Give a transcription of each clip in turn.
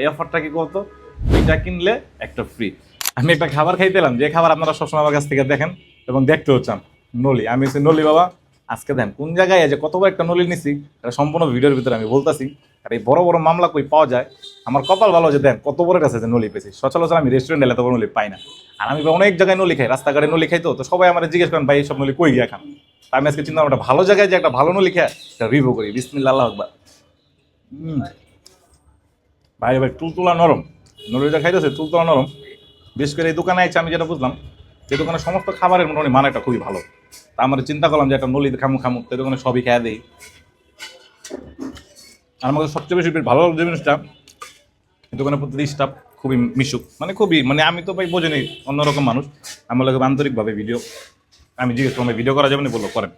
এই অফারটা কি করতো, দুইটা কিনলে একটা ফ্রি। আমি একটা খাবার খাইতেলাম, যে খাবার আপনারা সবসময় আমার কাছ থেকে দেখেন এবং দেখতেও চান, নলি। আমি হচ্ছে নলি বাবা। আজকে দেন কোন জায়গায় যে কত বড় একটা নলি নিছি, এটা সম্পূর্ণ ভিডিওর ভিতরে আমি বলতাছি। আর এই বড় বড় মামলা কই পাওয়া যায়, আমার কপাল ভালো যে দেন কত বড় কাছে যে নলি পেয়েছি। সচরাচর আমি রেস্টুরেন্টে এত বড় নলি পাই না। আর আমি অনেক জায়গায় নলি খাই, রাস্তাঘাটে নলি খাই, তো সবাই আমার জিজ্ঞেস করেন ভাই এইসব নলি কই গিয়া খান। আমি আজকে চিন্তা একটা ভালো জায়গায় যে একটা ভালো নলি খায় একটা রিভিউ করি। বিসমিল্লাহ, আল্লাহু আকবার। ভাই ভাই তুলতুলা নরম, নলিটা খাইতেছে তুলতুলা নরম। বিশেষ করে এই দোকানে আছে, আমি যেটা বুঝলাম এই দোকানের সমস্ত খাবারের মোটামুটি মানেটা খুবই ভালো। তা আমরা চিন্তা করলাম যে একটা নলি খামু খামু, এই দোকানে সবই খেয়ে দিই। আর আমাদের সবচেয়ে বেশি ভালো যে জিনিসটা, এই দোকানের প্রতি স্টাফ খুবই মিশুক, মানে খুবই, মানে আমি তো ভাই বোঝেনি অন্যরকম মানুষ। আমার লোক আন্তরিকভাবে ভিডিও, আমি জিজ্ঞেস করলাম ভিডিও করা যাবে না, বললো করেন।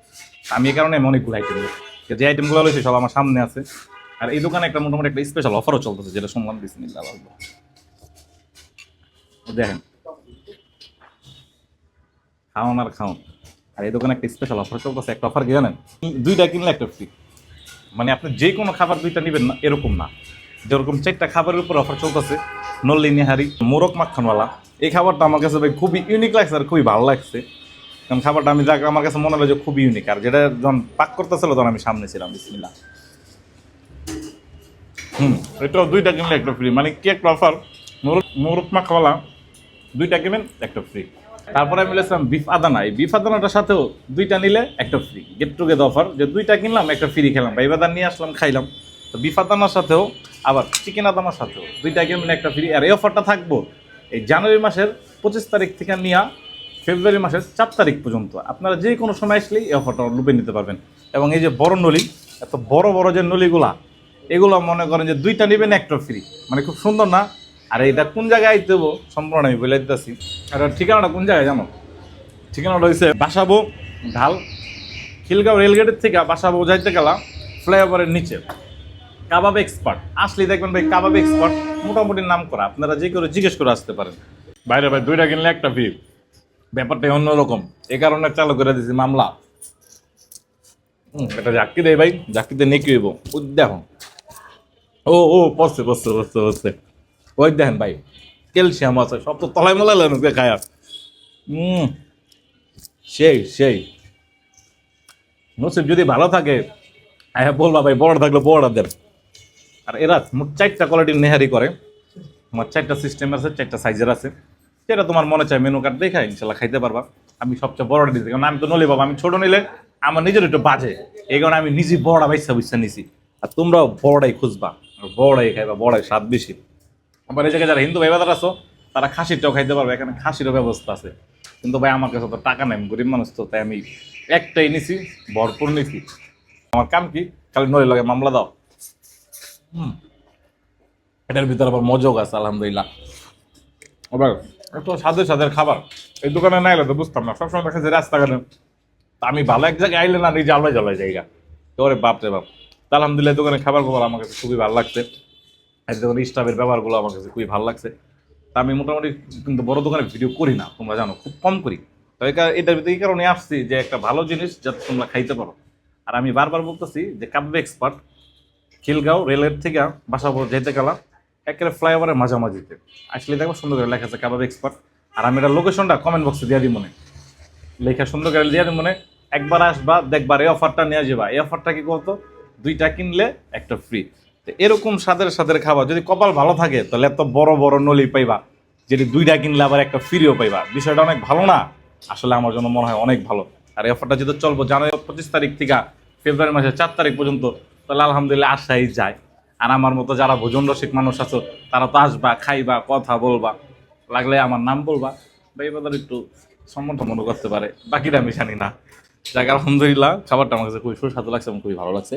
আমি এই কারণে অনেকগুলো আইটেম, যে আইটেমগুলো রয়েছে সব আমার সামনে আছে। আর এই দোকানে একটা মোটামুটি একটা স্পেশাল অফারও চলতেছে, যেটা শুনলাম। বিসমিল্লাহ, দেখেন খাওয়ান আর খাওয়ান। আর এই দোকানে একটা স্পেশাল অফার চলতেছে। একটা অফার কি জানেন, দুইটা কিনলে একটা ফ্রি। মানে আপনি যে কোনো খাবার দুইটা নেবেন না এরকম না, যেরকম 4টা খাবারের উপর অফার চলতেছে। নল্লি নেহারি মোরগ মাখনওয়ালা, এই খাবারটা আমার কাছে ভাই খুবই ইউনিক লাগছে আর খুবই ভালো লাগছে। কারণ খাবারটা আমি যাকে আমার কাছে মনে হলো যে খুবই ইউনিক। আর যেটা যখন পাক করতেছিল তখন আমি সামনে ছিলাম। বিসমিল্লাহ। এটাও দুইটা কিনলে একটা ফ্রি, মানে কি একটা অফার। মোরগ মাখওয়ালা দুইটা কিনেন একটা ফ্রি। তারপরে আমি বলেছিলাম বিফ আদানা, এই বিফ আদানাটার সাথেও দুইটা নিলে একটা ফ্রি, গেট টুগেদার অফার, যে দুইটা কিনলাম একটা ফ্রি খেলাম। ভাই বাদান নিয়ে আসলাম, খাইলাম। তো বিফ আদানার সাথেও আবার চিকেন আদানার সাথেও দুইটা কিনলে একটা ফ্রি। আর এই অফারটা থাকবো এই জানুয়ারি মাসের 25 তারিখ থেকে নিয়ে ফেব্রুয়ারি মাসের 4 তারিখ পর্যন্ত। আপনারা যে কোনো সময় আসলেই এই অফারটা লুপে নিতে পারবেন। এবং এই যে বড় নলি, এত বড় বড় যে নলিগুলা, এগুলো মনে করেন যে দুইটা নেবেন একটা ফ্রি, মানে খুব সুন্দর না? আর এটা কোন জায়গায় দেবো সম্পূর্ণ আমি বলে দিতেছি। আর ঠিকানাটা কোন জায়গায় জানো? ঠিকানাটা হয়েছে বাসাবো ঢাল, খিলগাঁও রেলগেটের থেকে বাসাবো যাইতে গেলাম ফ্লাইওভারের নিচে কাবাব এক্সপার্ট। আসলেই দেখবেন ভাই কাবাব এক্সপার্ট মোটামুটি নাম করা, আপনারা যে করে জিজ্ঞেস করে আসতে পারেন। বাইরে ভাই দুইটা কিনলে একটা ফ্রি, ব্যাপারটা অন্যরকম। এ কারণে চালু করে দিয়েছি মামলা। এটা জাক্কি দেয় ভাই, জাক্কিতে নেকি হইব। দেখো, ও ও পড়ছে পড়ছে পড়ছে পড়ছে, ওই দেখেন ভাই ক্যালসিয়াম আছে, সব তো তলায় মলাই লাগলো খায়া। সেই সেই নসিব যদি ভালো থাকে, হ্যাঁ বলবা ভাই বড় থাকলে বড় দেন। আর এরা মোট 4টা কোয়ালিটির নেহারি করে। আমার 4টা সিস্টেম আছে, 4টা সাইজের আছে। সেটা তোমার মনে চায় মেনু কার্ড দেখা ইনশাল্লাহ খাইতে পারবা। আমি সবচেয়ে বড়টা দিয়েছি, কারণ আমি তো নলি বাবা, আমি ছোট নিলে আমার নিজের একটু বাজে, এই কারণে আমি নিজে বড়া বাইসা বুঝছা নিছি। আর তোমরাও বড়াই খুঁজবা, বড়াই খাইবা, বড়াই স্বাদ বেশি। আবার এই জায়গায় যারা হিন্দু ভাই বাজার আছো, তারা খাসিরটাও খাইতে পারবে, এখানে খাসিরও ব্যবস্থা আছে। কিন্তু ভাই আমার কাছে তো টাকা নেই, গরিব মানুষ তো, তাই আমি একটাই নিছি, ভরপুর নিছি। আমার কাম কি, খালি নলি লাগে মামলা দাও। এটার ভিতরে আবার মজক আছে আলহামদুলিল্লাহ। আবার এত স্বাদের স্বাদের খাবার এই দোকানে না এলে তো বুঝতাম না। সবসময় দেখা যায় রাস্তাঘাটে, তা আমি ভালো এক জায়গায় আইলে না নিজে আলাদা জ্বালায় জায়গা তোরে বাপ রে বাপ। তা আলহামদুলিল্লাহ দোকানে খাবারগুলো আমার কাছে খুবই ভালো লাগছে। আর দোকানের স্টাফের ব্যবহারগুলো আমার কাছে খুবই ভালো লাগছে। তা আমি মোটামুটি কিন্তু বড় দোকানে ভিডিও করি না, তোমরা জানো, খুব কম করি। তো এটার ভিতরে এই কারণে আসছি যে একটা ভালো জিনিস যাতে তোমরা খাইতে পারো। আর আমি বারবার বলতেছি যে কাবাব এক্সপার্ট, খিলগাঁও রেলের থেকে বাসাবো যেতে গেলাম একেবারে ফ্লাইওভারের মাঝামাঝিতে আসলে দেখবো সুন্দর করে লেখা আছে কাবাব এক্সপার্ট। আর আমি এটা লোকেশনটা কমেন্ট বক্সে দিয়ে দিই মনে, লেখা সুন্দর করে দিয়ে দিই মনে। একবার আসবা দেখবার, এই অফারটা নিয়ে যাবা। এই অফারটা কি করতো, দুইটা কিনলে একটা ফ্রি। এরকম স্বাদের স্বাদের খাবার যদি কপাল ভালো থাকে তাহলে এত বড় বড় নলি পাইবা, যেটি দুইটা কিনলে আবার একটা ফ্রিও পাইবা। বিষয়টা অনেক ভালো না? আসলে আমার জন্য মনে হয় অনেক ভালো। আর এই অফারটা যদি চলবো জানুয়ারি 25 তারিখ থেকে ফেব্রুয়ারি মাসের 4 তারিখ পর্যন্ত, তাহলে আলহামদুলিল্লাহ আশাই যায়। আর আমার মতো যারা ভোজন রসিক মানুষ আছো, তারা তো আসবা, খাইবা, কথা বলবা, লাগলে আমার নাম বলবা, ভাই বাজার একটু সম্মান মনে করতে পারে, বাকিটা আমি জানি না। যাক আলহামদুলিল্লাহ খাবারটা আমার কাছে খুবই সুস্বাদু লাগছে এবং খুবই ভালো লাগছে।